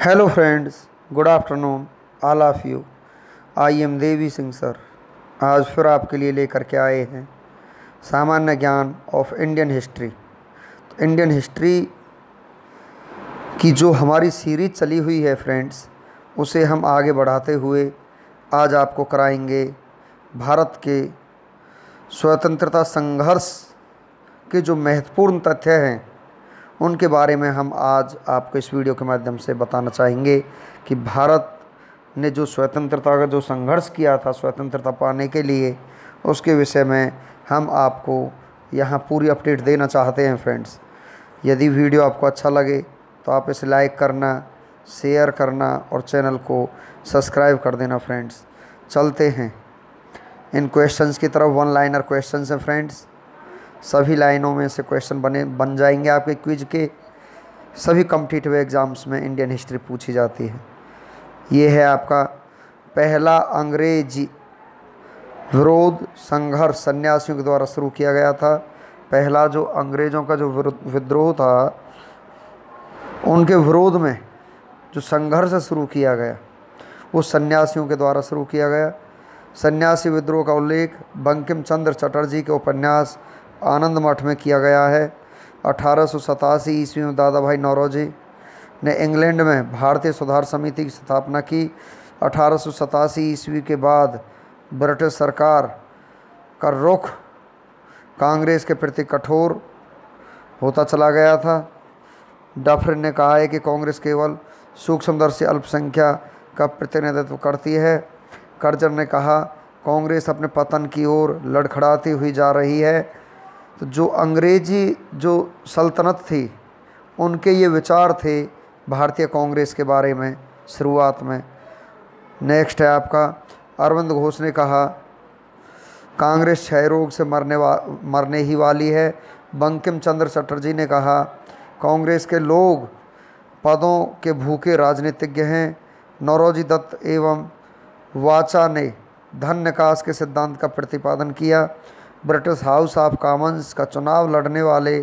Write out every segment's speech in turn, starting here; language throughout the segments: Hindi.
Hello friends, good afternoon all of you. I am Devi Singh sir. आज फिर आपके लिए लेकर के आए हैं सामान्य ज्ञान ऑफ इंडियन हिस्ट्री। तो इंडियन हिस्ट्री की जो हमारी सीरीज चली हुई है फ्रेंड्स, उसे हम आगे बढ़ाते हुए आज आपको कराएंगे भारत के स्वतंत्रता संघर्ष के जो महत्वपूर्ण तथ्य हैं उनके बारे में हम आज आपको इस वीडियो के माध्यम से बताना चाहेंगे कि भारत ने जो स्वतंत्रता का जो संघर्ष किया था स्वतंत्रता पाने के लिए, उसके विषय में हम आपको यहाँ पूरी अपडेट देना चाहते हैं फ्रेंड्स। यदि वीडियो आपको अच्छा लगे तो आप इसे लाइक करना, शेयर करना और चैनल को सब्सक्राइब कर देना फ्रेंड्स। चलते हैं इन क्वेश्चंस की तरफ। वन लाइनर क्वेश्चंस हैं फ्रेंड्स। सभी लाइनों में से क्वेश्चन बन जाएंगे आपके क्विज के। सभी कॉम्पिटिटिव एग्ज़ाम्स में इंडियन हिस्ट्री पूछी जाती है। ये है आपका पहला अंग्रेजी विरोध संघर्ष सन्यासियों के द्वारा शुरू किया गया था। पहला जो अंग्रेज़ों का जो विद्रोह था, उनके विरोध में जो संघर्ष शुरू किया गया वो सन्यासियों के द्वारा शुरू किया गया। सन्यासी विद्रोह का उल्लेख बंकिम चंद्र चटर्जी के उपन्यास आनंद मठ में किया गया है। 1887 ईस्वी में दादा भाई नौरोजी ने इंग्लैंड में भारतीय सुधार समिति की स्थापना की। 1887 ईस्वी के बाद ब्रिटिश सरकार का रुख कांग्रेस के प्रति कठोर होता चला गया था। डफरिन ने कहा है कि कांग्रेस केवल सूक्ष्मदर्शी अल्पसंख्या का प्रतिनिधित्व करती है। कर्जर ने कहा कांग्रेस अपने पतन की ओर लड़खड़ाती हुई जा रही है। तो जो अंग्रेजी जो सल्तनत थी, उनके ये विचार थे भारतीय कांग्रेस के बारे में शुरुआत में। नेक्स्ट है आपका अरविंद घोष ने कहा कांग्रेस क्षय रोग से मरने ही वाली है। बंकिम चंद्र चटर्जी ने कहा कांग्रेस के लोग पदों के भूखे राजनीतिज्ञ हैं। नौरोजी दत्त एवं वाचा ने धन निकास के सिद्धांत का प्रतिपादन किया। ब्रिटिश हाउस ऑफ कॉमन्स का चुनाव लड़ने वाले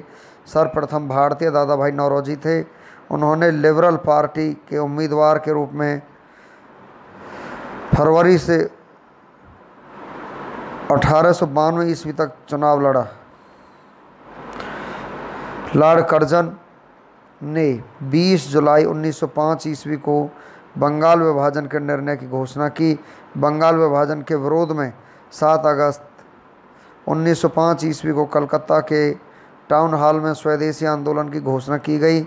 सर्वप्रथम भारतीय दादा भाई नौरोजी थे। उन्होंने लिबरल पार्टी के उम्मीदवार के रूप में फरवरी से 1892 ईस्वी तक चुनाव लड़ा। लॉर्ड कर्जन ने 20 जुलाई 1905 ईस्वी को बंगाल विभाजन के निर्णय की घोषणा की। बंगाल विभाजन के विरोध में 7 अगस्त 1905 ईस्वी को कलकत्ता के टाउन हॉल में स्वदेशी आंदोलन की घोषणा की गई।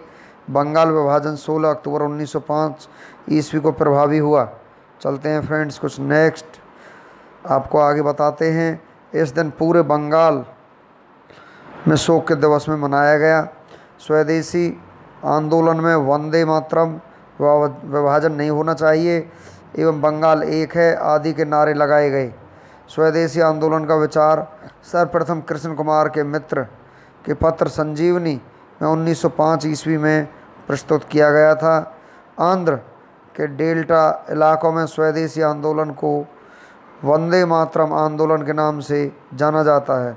बंगाल विभाजन 16 अक्टूबर 1905 ईस्वी को प्रभावी हुआ। चलते हैं फ्रेंड्स, कुछ नेक्स्ट आपको आगे बताते हैं। इस दिन पूरे बंगाल में शोक के दिवस में मनाया गया। स्वदेशी आंदोलन में वंदे मातरम, विभाजन नहीं होना चाहिए एवं बंगाल एक है आदि के नारे लगाए गए। स्वदेशी आंदोलन का विचार सर्वप्रथम कृष्ण कुमार के मित्र के पत्र संजीवनी में 1905 ईस्वी में प्रस्तुत किया गया था। आंध्र के डेल्टा इलाकों में स्वदेशी आंदोलन को वंदे मातरम आंदोलन के नाम से जाना जाता है।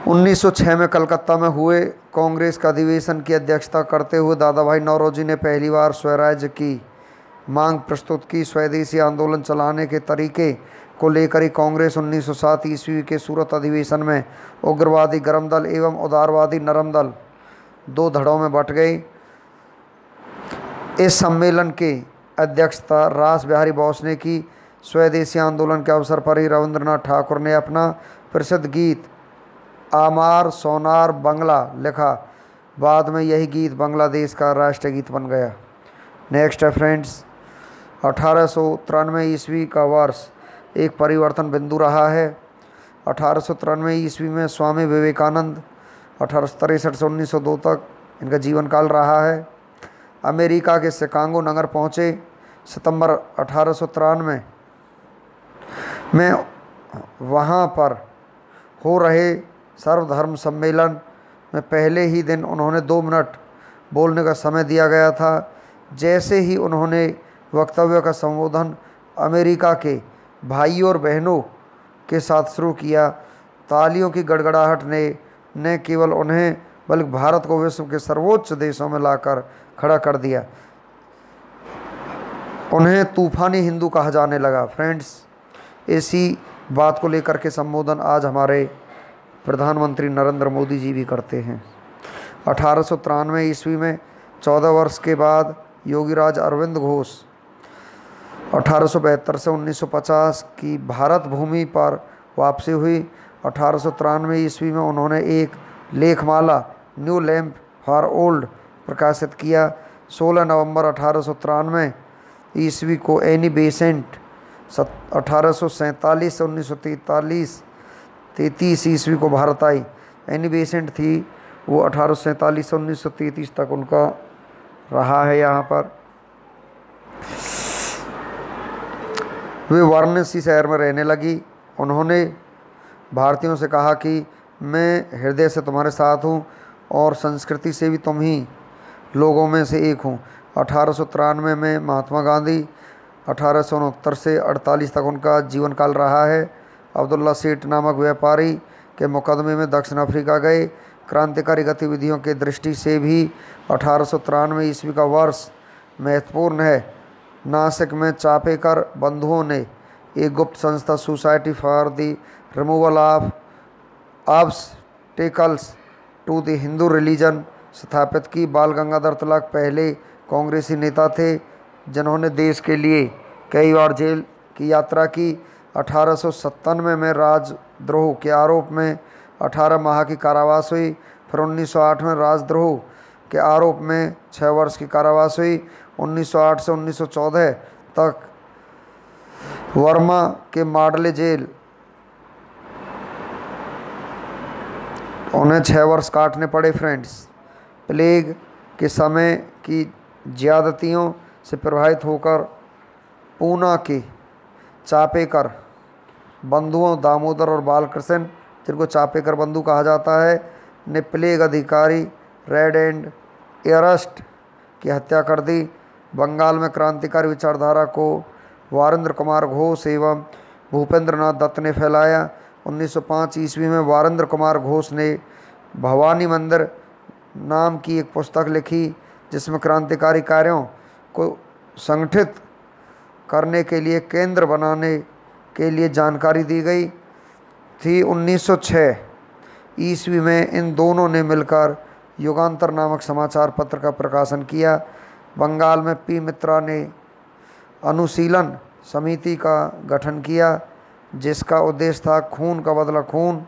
1906 में कलकत्ता में हुए कांग्रेस का अधिवेशन की अध्यक्षता करते हुए दादा भाई नौरोजी ने पहली बार स्वराज्य की मांग प्रस्तुत की। स्वदेशी आंदोलन चलाने के तरीके को लेकर ही कांग्रेस 1907 ईस्वी के सूरत अधिवेशन में उग्रवादी गर्म दल एवं उदारवादी नरम दल 2 धड़ों में बंट गई। इस सम्मेलन की अध्यक्षता रास बिहारी बोस ने की। स्वदेशी आंदोलन के अवसर पर ही रविंद्रनाथ ठाकुर ने अपना प्रसिद्ध गीत आमार सोनार बंगला लिखा। बाद में यही गीत बांग्लादेश का राष्ट्रीय गीत बन गया। नेक्स्ट है फ्रेंड्स, 1893 ईस्वी का वर्ष एक परिवर्तन बिंदु रहा है। 1893 ईस्वी में स्वामी विवेकानंद 1863 से 1902 तक इनका जीवन काल रहा है। अमेरिका के शिकागो नगर पहुँचे। सितंबर 1893 में वहाँ पर हो रहे सर्वधर्म सम्मेलन में पहले ही दिन उन्होंने 2 मिनट बोलने का समय दिया गया था। जैसे ही उन्होंने वक्तव्य का संबोधन अमेरिका के भाइयों और बहनों के साथ शुरू किया, तालियों की गड़गड़ाहट ने न केवल उन्हें बल्कि भारत को विश्व के सर्वोच्च देशों में लाकर खड़ा कर दिया। उन्हें तूफानी हिंदू कहा जाने लगा। फ्रेंड्स, इसी बात को लेकर के संबोधन आज हमारे प्रधानमंत्री नरेंद्र मोदी जी भी करते हैं। 1893 ईस्वी में 14 वर्ष के बाद योगीराज अरविंद घोष 1872 से 1950 की भारत भूमि पर वापसी हुई। 1893 ईस्वी में उन्होंने एक लेखमाला न्यू लैम्प फॉर ओल्ड प्रकाशित किया। 16 नवंबर 1893 ईस्वी को एनी बेसेंट 1847 से 1933 ईस्वी को भारत आई। एनी बेसेंट थी वो 1847 से 1933 तक उनका रहा है यहाँ पर। वे वाराणसी शहर में रहने लगी। उन्होंने भारतीयों से कहा कि मैं हृदय से तुम्हारे साथ हूँ और संस्कृति से भी तुम ही लोगों में से एक हूँ। 1893 में महात्मा गांधी 1869 से 48 तक उनका जीवन काल रहा है। अब्दुल्ला सेठ नामक व्यापारी के मुकदमे में दक्षिण अफ्रीका गए। क्रांतिकारी गतिविधियों के दृष्टि से भी 1893 ईस्वी का वर्ष महत्वपूर्ण है। नासिक में चापेकर बंधुओं ने एक गुप्त संस्था society for the removal of obstacles to the Hindu religion स्थापित की। बाल गंगाधर तिलक पहले कांग्रेसी नेता थे जिन्होंने देश के लिए कई बार जेल की यात्रा की। 1897 में राजद्रोह के आरोप में 18 माह की कारावास हुई। फिर 1908 में राजद्रोह के आरोप में 6 वर्ष की कारावास हुई। 1908 से 1914 तक वर्मा के माडले जेल उन्हें 6 वर्ष काटने पड़े। फ्रेंड्स, प्लेग के समय की ज्यादतियों से प्रभावित होकर पूना के चापेकर बंधुओं दामोदर और बालकृष्ण, जिनको चापेकर बंधु कहा जाता है, ने प्लेग अधिकारी रेड एंड एरस्ट की हत्या कर दी। बंगाल में क्रांतिकारी विचारधारा को वारेंद्र कुमार घोष एवं भूपेंद्र नाथ दत्त ने फैलाया। 1905 ईस्वी में वारेंद्र कुमार घोष ने भवानी मंदिर नाम की एक पुस्तक लिखी जिसमें क्रांतिकारी कार्यों को संगठित करने के लिए केंद्र बनाने के लिए जानकारी दी गई थी। 1906 ईस्वी में इन दोनों ने मिलकर युगांतर नामक समाचार पत्र का प्रकाशन किया। बंगाल में पी मित्रा ने अनुशीलन समिति का गठन किया जिसका उद्देश्य था खून का बदला खून।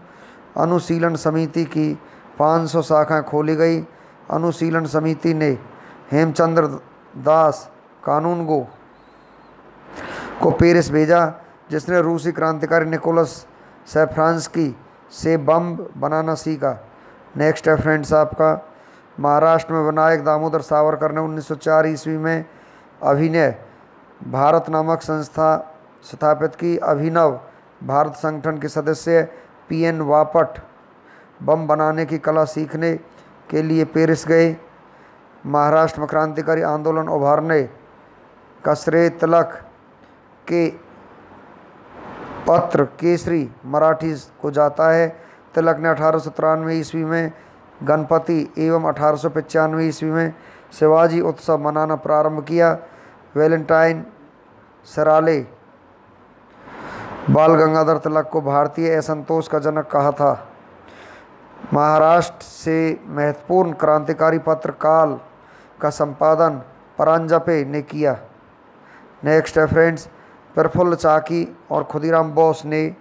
अनुशीलन समिति की 500 शाखाएं खोली गई। अनुशीलन समिति ने हेमचंद्र दास कानूनगो को पेरिस भेजा जिसने रूसी क्रांतिकारी निकोलस सैफ्रांस्की से बम बनाना सीखा। नेक्स्ट है फ्रेंड्स आपका महाराष्ट्र में विनायक दामोदर सावरकर ने 1904 ईस्वी में अभिनय भारत नामक संस्था स्थापित की। अभिनव भारत संगठन के सदस्य पीएन वापट बम बनाने की कला सीखने के लिए पेरिस गए। महाराष्ट्र में क्रांतिकारी आंदोलन उभारने का श्रेय तिलक के पत्र केसरी मराठी को जाता है। तिलक ने 1893 ईस्वी में गणपति एवं 1895 ईस्वी में शिवाजी उत्सव मनाना प्रारंभ किया। वैलेंटाइन सराले बाल गंगाधर तिलक को भारतीय असंतोष का जनक कहा था। महाराष्ट्र से महत्वपूर्ण क्रांतिकारी पत्र काल का संपादन परांजपे ने किया। नेक्स्ट है फ्रेंड्स प्रफुल्ल चाकी और खुदीराम बोस ने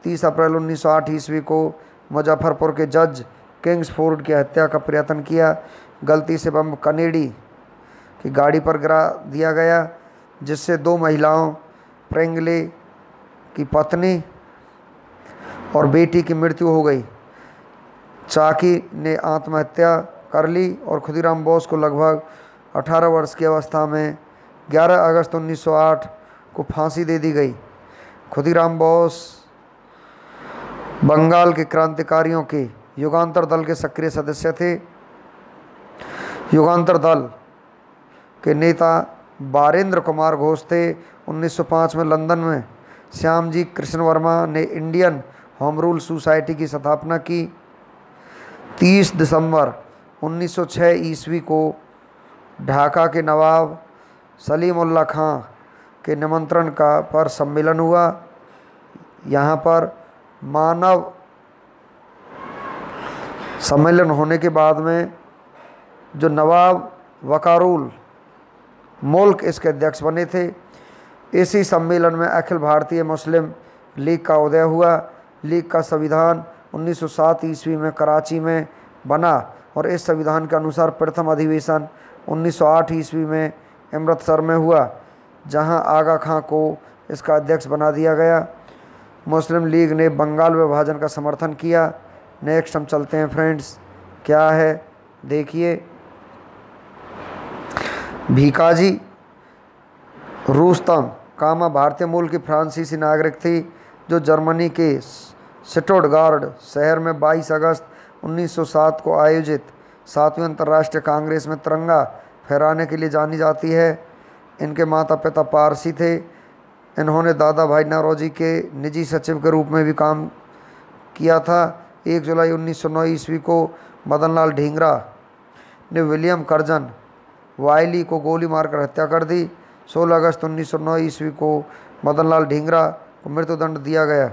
30 अप्रैल 1908 ईस्वी को मुजफ्फरपुर के जज किंग्सफोर्ड की हत्या का प्रयत्न किया। गलती से बम कनेडी की गाड़ी पर गिरा दिया गया जिससे 2 महिलाओं प्रेंगले की पत्नी और बेटी की मृत्यु हो गई। चाकी ने आत्महत्या कर ली और खुदीराम बोस को लगभग 18 वर्ष की अवस्था में 11 अगस्त 1908 को फांसी दे दी गई। खुदीराम बोस बंगाल के क्रांतिकारियों के युगांतर दल के सक्रिय सदस्य थे। युगांतर दल के नेता बारेंद्र कुमार घोष थे। 1905 में लंदन में श्यामजी कृष्ण वर्मा ने इंडियन होम रूल सोसाइटी की स्थापना की। 30 दिसंबर 1906 ईस्वी को ढाका के नवाब सलीम उल्लाह खां के निमंत्रण का पर सम्मेलन हुआ। यहाँ पर मानव सम्मेलन होने के बाद में जो नवाब वकारुल मुल्क इसके अध्यक्ष बने थे। इसी सम्मेलन में अखिल भारतीय मुस्लिम लीग का उदय हुआ। लीग का संविधान 1907 ईस्वी में कराची में बना और इस संविधान के अनुसार प्रथम अधिवेशन 1908 ईस्वी में अमृतसर में हुआ, जहां आगा खां को इसका अध्यक्ष बना दिया गया। मुस्लिम लीग ने बंगाल विभाजन का समर्थन किया। नेक्स्ट हम चलते हैं फ्रेंड्स, क्या है देखिए। भीकाजी रुस्तम कामा भारतीय मूल की फ्रांसीसी नागरिक थी जो जर्मनी के स्टुटगार्ट शहर में 22 अगस्त 1907 को आयोजित 7वीं अंतर्राष्ट्रीय कांग्रेस में तिरंगा फहराने के लिए जानी जाती है। इनके माता पिता पारसी थे। इन्होंने दादा भाई नौरोजी के निजी सचिव के रूप में भी काम किया था। 1 जुलाई 1909 ईस्वी को मदन लाल ढींगरा ने विलियम कर्जन वायली को गोली मारकर हत्या कर दी। 16 अगस्त 1909 ईस्वी को मदन लाल ढींगरा को मृत्युदंड दिया गया।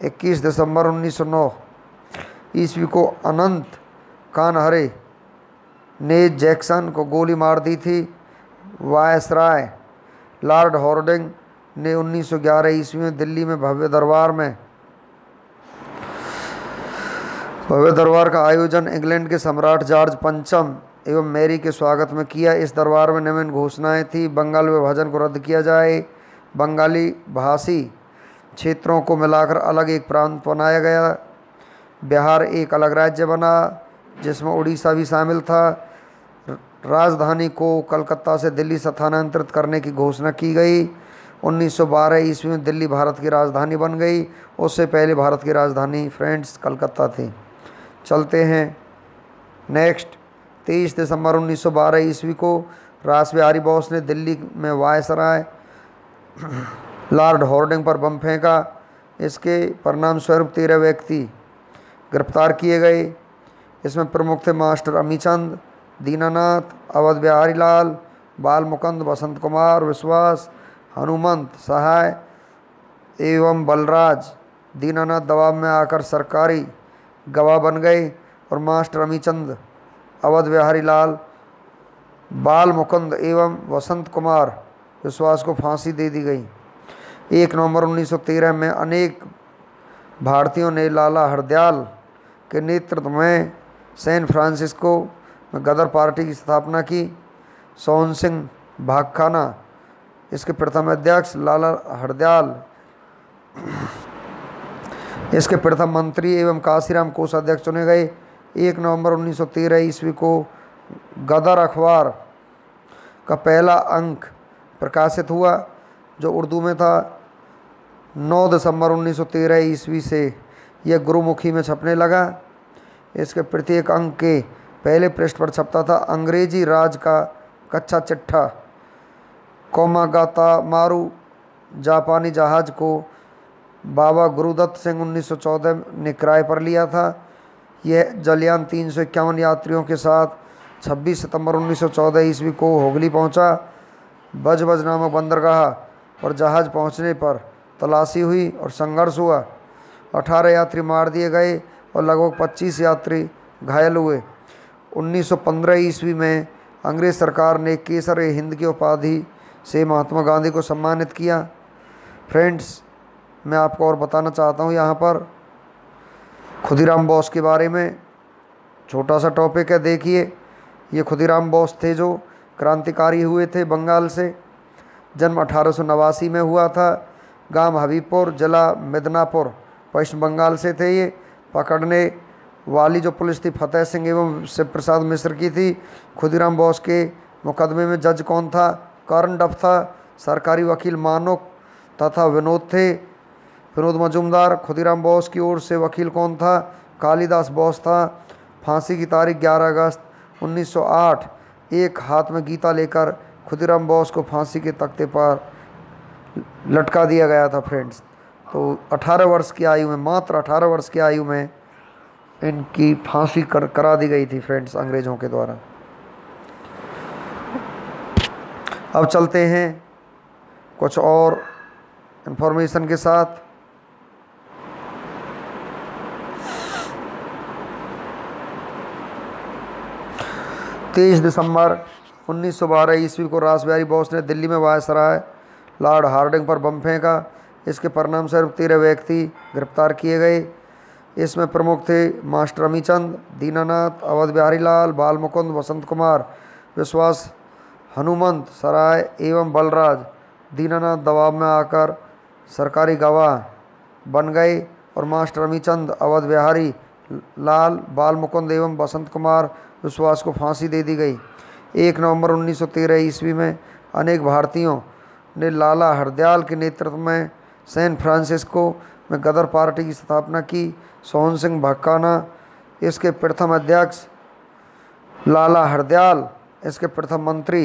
21 दिसंबर 1909 ईस्वी को अनंत कानहरे ने जैक्सन को गोली मार दी थी। वायसराय लॉर्ड हॉर्डिंग ने 1911 ईस्वी में दिल्ली में भव्य दरबार का आयोजन इंग्लैंड के सम्राट जॉर्ज पंचम एवं मैरी के स्वागत में किया। इस दरबार में निम्न घोषणाएं थी। बंगाल विभाजन को रद्द किया जाए। बंगाली भाषी क्षेत्रों को मिलाकर अलग एक प्रांत बनाया गया। बिहार एक अलग राज्य बना जिसमें उड़ीसा भी शामिल था। राजधानी को कलकत्ता से दिल्ली स्थानांतरित करने की घोषणा की गई। 1912 ईस्वी में दिल्ली भारत की राजधानी बन गई। उससे पहले भारत की राजधानी फ्रेंड्स कलकत्ता थी। चलते हैं नेक्स्ट। 23 दिसंबर 1912 ईस्वी को रास बिहारी बोस ने दिल्ली में वायसराय लॉर्ड हॉर्डिंग पर बम फेंका। इसके परिणाम स्वरूप 13 व्यक्ति गिरफ्तार किए गए। इसमें प्रमुख थे मास्टर अमीचंद, दीनानाथ, अवध बिहारी लाल, बाल मुकुंद, बसंत कुमार विश्वास, हनुमंत सहाय एवं बलराज। दीनानाथ दबाव में आकर सरकारी गवाह बन गए और मास्टर अमीचंद, अवध बिहारी लाल, बाल मुकुंद एवं वसंत कुमार विश्वास को फांसी दे दी गई। 1 नवंबर 1913 में अनेक भारतीयों ने लाला हरदयाल के नेतृत्व में सैन फ्रांसिस्को में गदर पार्टी की स्थापना की। सोहन सिंह भागखाना इसके प्रथम अध्यक्ष, लाला हरदयाल इसके प्रथम मंत्री एवं काशीराम कोषाध्यक्ष चुने गए। 1 नवंबर 1913 ईस्वी को गदर अखबार का पहला अंक प्रकाशित हुआ जो उर्दू में था। 9 दिसंबर 1913 ईस्वी से यह गुरुमुखी में छपने लगा। इसके प्रत्येक अंक के पहले पृष्ठ पर छपता था अंग्रेजी राज का कच्चा चिट्ठा। कोमागाता मारू जापानी जहाज़ को बाबा गुरुदत्त सिंह 1914 ने किराए पर लिया था। यह जलयान 351 यात्रियों के साथ 26 सितंबर 1914 ईस्वी को हुगली पहुंचा। बजबज नामक बंदरगाह पर जहाज़ पहुंचने पर तलाशी हुई और संघर्ष हुआ। 18 यात्री मार दिए गए और लगभग 25 यात्री घायल हुए। 1915 ईस्वी में अंग्रेज़ सरकार ने केसर ए हिंद की उपाधि से महात्मा गांधी को सम्मानित किया। फ्रेंड्स, मैं आपको और बताना चाहता हूँ यहाँ पर खुदीराम बोस के बारे में। छोटा सा टॉपिक है, देखिए। ये खुदीराम बोस थे जो क्रांतिकारी हुए थे बंगाल से। जन्म 1889 में हुआ था। गांव हबीबपुर, जिला मिदनापुर, पश्चिम बंगाल से थे। ये पकड़ने वाली जो पुलिस थी फतेह सिंह एवं शिव प्रसाद मिश्र की थी। खुदीराम बोस के मुकदमे में जज कौन था? कर्ण डफ था। सरकारी वकील मानुक तथा विनोद थे, विनोद मजूमदार। खुदीराम बोस की ओर से वकील कौन था? कालिदास बोस था। फांसी की तारीख 11 अगस्त 1908। एक हाथ में गीता लेकर खुदीराम बोस को फांसी के तख्ते पर लटका दिया गया था फ्रेंड्स। तो 18 वर्ष की आयु में, मात्र 18 वर्ष की आयु में इनकी फांसी करा दी गई थी फ्रेंड्स अंग्रेज़ों के द्वारा। अब चलते हैं कुछ और इन्फॉर्मेशन के साथ। 23 दिसंबर 1912 ईस्वी को रासबिहारी बोस ने दिल्ली में वायसराय लॉर्ड हार्डिंग पर बम फेंका। इसके परिणाम स्वरूप 13 व्यक्ति गिरफ्तार किए गए। इसमें प्रमुख थे मास्टर अमीचंद, दीनानाथ, अवध बिहारी लाल, बाल मुकुंद, वसंत कुमार, विश्वास, हनुमंत सराय एवं बलराज। दीनानाथ दबाव में आकर सरकारी गवाह बन गए और मास्टर अमीचंद, अवध बिहारी लाल, बाल मुकुंद एवं वसंत कुमार विश्वास को फांसी दे दी गई। 1 नवंबर 1913 ईस्वी में अनेक भारतीयों ने लाला हरदयाल के नेतृत्व में सैन फ्रांसिस्को में गदर पार्टी की स्थापना की। सोहन सिंह भक्काना इसके प्रथम अध्यक्ष, लाला हरदयाल इसके प्रथम मंत्री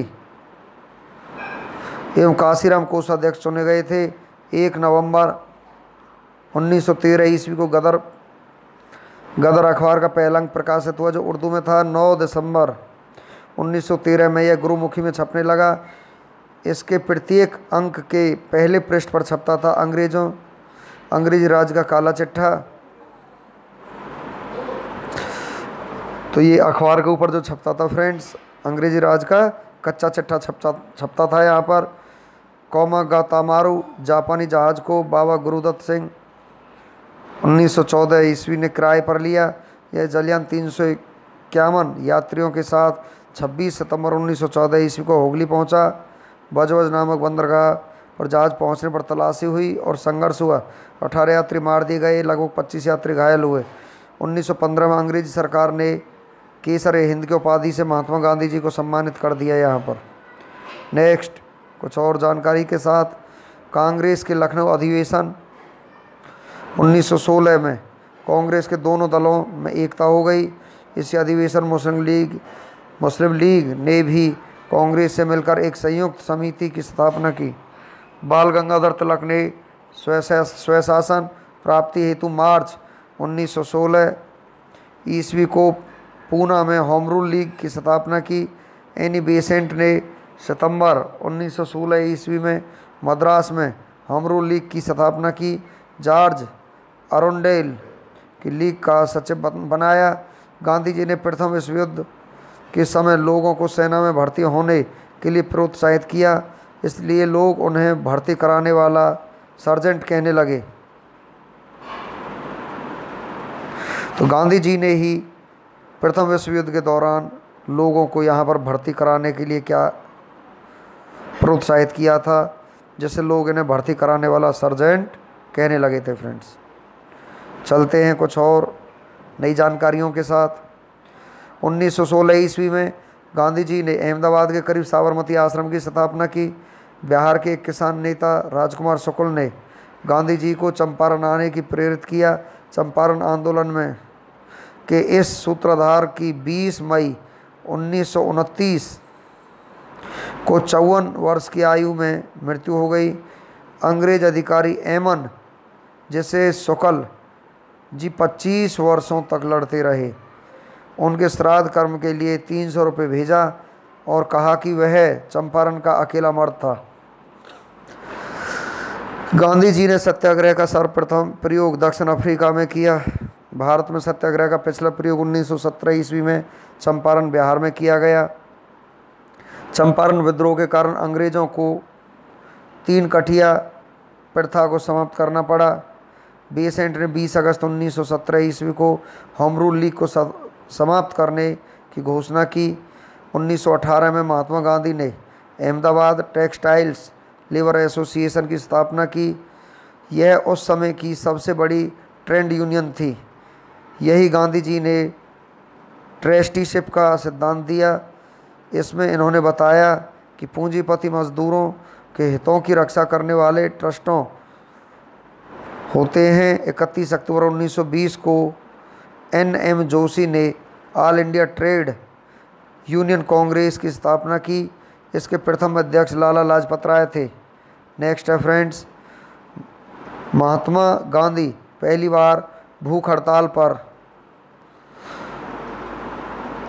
एवं काशीराम कोषाध्यक्ष चुने गए थे। 1 नवंबर 1913 ईस्वी को गदर अखबार का पहला अंक प्रकाशित हुआ जो उर्दू में था। 9 दिसंबर 1913 में यह गुरुमुखी में छपने लगा। इसके प्रत्येक अंक के पहले पृष्ठ पर छपता था अंग्रेजी राज का काला चिट्ठा। तो ये अखबार के ऊपर जो छपता था फ्रेंड्स, अंग्रेजी राज का कच्चा चिट्ठा छपता था यहाँ पर। गातामारू जापानी जहाज को बाबा गुरुदत्त सिंह 1914 ईस्वी ने किराए पर लिया। यह जलियान 351 यात्रियों के साथ 26 सितंबर 1914 ईस्वी को हुगली पहुंचा। बजवज नामक बंदरगाह पर जहाज पहुंचने पर तलाशी हुई और संघर्ष हुआ। 18 यात्री मार दिए गए, लगभग 25 यात्री घायल हुए। 1915 में अंग्रेजी सरकार ने केसर हिंद की उपाधि से महात्मा गांधी जी को सम्मानित कर दिया। यहाँ पर नेक्स्ट कुछ और जानकारी के साथ, कांग्रेस के लखनऊ अधिवेशन 1916 में कांग्रेस के दोनों दलों में एकता हो गई। इस अधिवेशन मुस्लिम लीग ने भी कांग्रेस से मिलकर एक संयुक्त समिति की स्थापना की। बाल गंगाधर तिलक ने स्वशासन प्राप्ति हेतु मार्च 1916 ईस्वी को पूना में होम रूल लीग की स्थापना की। एनी बेसेंट ने सितंबर 1916 ईस्वी में मद्रास में होम रूल लीग की स्थापना की। जॉर्ज अरुंडेल की लीग का सचिव बनाया। गांधी जी ने प्रथम विश्व युद्ध के समय लोगों को सेना में भर्ती होने के लिए प्रोत्साहित किया, इसलिए लोग उन्हें भर्ती कराने वाला सर्जेंट कहने लगे। तो गांधी जी ने ही प्रथम विश्व युद्ध के दौरान लोगों को यहाँ पर भर्ती कराने के लिए क्या प्रोत्साहित किया था, जिससे लोग इन्हें भर्ती कराने वाला सर्जेंट कहने लगे थे। फ्रेंड्स चलते हैं कुछ और नई जानकारियों के साथ। 1916 ईस्वी में गांधी जी ने अहमदाबाद के करीब साबरमती आश्रम की स्थापना की। बिहार के एक किसान नेता राजकुमार शुक्ल ने गांधी जी को चंपारण आने की प्रेरित किया। चंपारण आंदोलन में के इस सूत्रधार की 20 मई 1929 को 54 वर्ष की आयु में मृत्यु हो गई। अंग्रेज अधिकारी एमन जिसे शुक्ल जी 25 वर्षों तक लड़ते रहे, उनके श्राद्ध कर्म के लिए 300 रुपये भेजा और कहा कि वह चंपारण का अकेला मर्द था। गांधी जी ने सत्याग्रह का सर्वप्रथम प्रयोग दक्षिण अफ्रीका में किया। भारत में सत्याग्रह का पिछला प्रयोग 1917 ईस्वी में चंपारण बिहार में किया गया। चंपारण विद्रोह के कारण अंग्रेजों को 3 कठिया प्रथा को समाप्त करना पड़ा। बेसेंट ने 20 अगस्त 1917 ईस्वी को होम रूल लीग को समाप्त करने की घोषणा की। 1918 में महात्मा गांधी ने अहमदाबाद टेक्सटाइल्स लेबर एसोसिएशन की स्थापना की। यह उस समय की सबसे बड़ी ट्रेड यूनियन थी। यही गांधी जी ने ट्रस्टीशिप का सिद्धांत दिया। इसमें इन्होंने बताया कि पूंजीपति मजदूरों के हितों की रक्षा करने वाले ट्रस्टों होते हैं। 31 अक्टूबर 1920 को NM जोशी ने all India trade union Congress की स्थापना की। इसके प्रथम अध्यक्ष लाला लाजपत राय थे। नेक्स्ट है फ्रेंड्स, महात्मा गांधी पहली बार भूख हड़ताल पर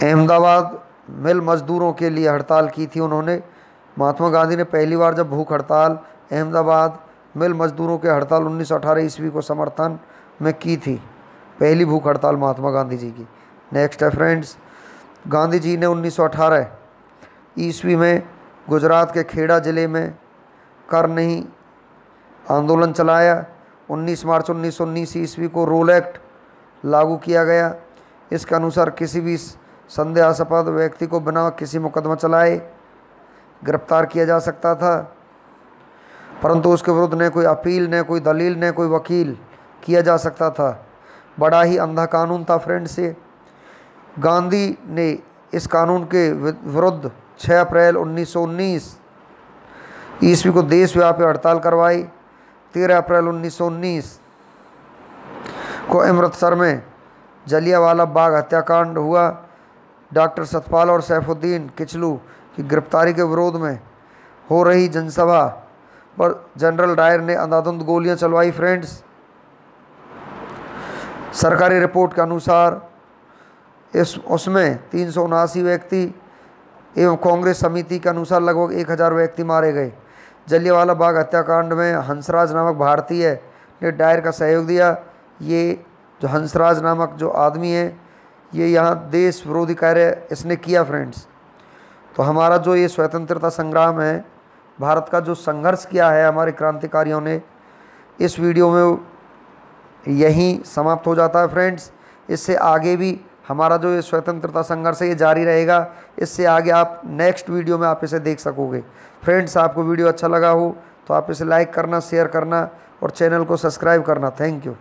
अहमदाबाद मिल मजदूरों के लिए हड़ताल की थी। उन्होंने महात्मा गांधी ने पहली बार जब भूख हड़ताल अहमदाबाद मिल मजदूरों के हड़ताल 1918 ईस्वी को समर्थन में की थी। पहली भूख हड़ताल महात्मा गांधी जी की। नेक्स्ट है फ्रेंड्स, गांधी जी ने 1918 ईस्वी में गुजरात के खेड़ा ज़िले में कर नहीं आंदोलन चलाया। 19 मार्च 1919 ईस्वी को रोल एक्ट लागू किया गया। इसके अनुसार किसी भी संदेहास्पद व्यक्ति को बिना किसी मुकदमा चलाए गिरफ्तार किया जा सकता था, परंतु उसके विरुद्ध न कोई अपील, न कोई दलील, न कोई वकील किया जा सकता था। बड़ा ही अंधा कानून था फ्रेंड्स ये। गांधी ने इस कानून के विरुद्ध 6 अप्रैल 1919 ईस्वी को देशव्यापी हड़ताल करवाई। 13 अप्रैल 1919 को अमृतसर में जलियांवाला बाग हत्याकांड हुआ। डॉक्टर सतपाल और सैफुद्दीन किचलू की गिरफ्तारी के विरोध में हो रही जनसभा पर जनरल डायर ने अंधाधुंध गोलियां चलवाई फ्रेंड्स। सरकारी रिपोर्ट के अनुसार उसमें 379 व्यक्ति एवं कांग्रेस समिति के अनुसार लगभग 1000 व्यक्ति मारे गए। जलियांवाला बाग हत्याकांड में हंसराज नामक भारतीय ने डायर का सहयोग दिया। ये जो हंसराज नामक जो आदमी है, ये यहाँ देश विरोधी कार्य इसने किया फ्रेंड्स। तो हमारा जो ये स्वतंत्रता संग्राम है, भारत का जो संघर्ष किया है हमारे क्रांतिकारियों ने, इस वीडियो में यहीं समाप्त हो जाता है फ्रेंड्स। इससे आगे भी हमारा जो ये स्वतंत्रता संघर्ष है ये जारी रहेगा। इससे आगे आप नेक्स्ट वीडियो में आप इसे देख सकोगे। फ्रेंड्स, आपको वीडियो अच्छा लगा हो तो आप इसे लाइक करना, शेयर करना और चैनल को सब्सक्राइब करना। Thank you.